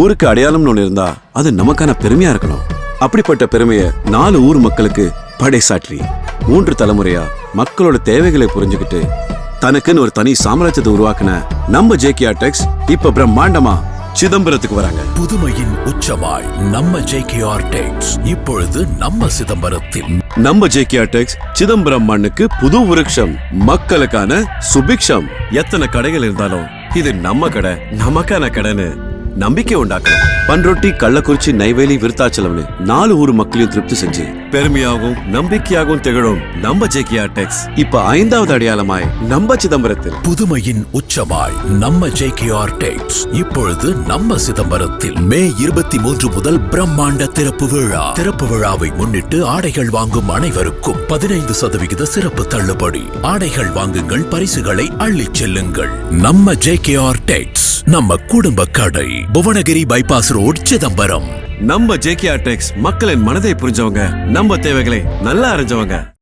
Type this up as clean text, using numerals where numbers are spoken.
ஊருக்கு அடையாளம்னு ஒண்ணு இருந்தா அது நமக்கான பெருமையா இருக்கணும். அப்படிப்பட்ட பெருமைய 4 ஊர் மக்களுக்கு படைசாற்றி 3 தலைமுறையா மக்களோட தேவைகளை புரிஞ்சுக்கிட்டு தனக்குன்னு ஒரு தனி சாம்ராஜ்யத்தை உருவாக்குன நம்ம ஜேகேஆர் டெக்ஸ் இப்ப பிரம்மாண்டமா சிதம்பரத்துக்கு வராங்க. புதுமையின் உச்சமாய் நம்ம ஜேகேஆர் டெக்ஸ் இப்பொழுது நம்ம சிதம்பரத்தில். நம்ம ஜேகேஆர் டெக்ஸ் சிதம்பரம் மண்ணுக்கு புது விருட்சம், மக்களுக்கான சுபிக்ஷம். எத்தனை கடைகள் இருந்தாலும் இது நம்ம கடை, நமக்கான கடைன்னு நம்பிக்கை உண்டாக்கணும். பன்ரொட்டி, கள்ளக்குறிச்சி, நெய்வேலி, விருத்தாச்சலம்னு 4 ஊர் மக்களையும் திருப்தி செஞ்சு பெருமையாகவும் நம்பிக்கையாகவும் திகழும் நம்ம ஜேகேஆர் டெக்ஸ் இப்ப 5வது அடையாளமாய் நம்ம சிதம்பரத்தில். புதுமையின் உச்சமாய் நம்ம ஜேகேஆர் டெக்ஸ் இப்பொழுது நம்ம சிதம்பரத்தில். மே 23 முதல் பிரம்மாண்ட திறப்பு விழா. திறப்பு விழாவை முன்னிட்டு ஆடைகள் வாங்கும் அனைவருக்கும் 15% சிறப்பு தள்ளுபடி. ஆடைகள் வாங்குங்கள், பரிசுகளை அள்ளிச் செல்லுங்கள். நம்ம ஜேகேஆர் டெக்ஸ், நம்ம குடும்ப கடை, புவனகிரி பைபாஸ் ரோட், சிதம்பரம். நம்ம ஜேகேஆர் டெக்ஸ் மக்களின் மனதை புரிஞ்சவங்க, நம்ம தேவைகளை நல்லா அறிஞ்சவங்க.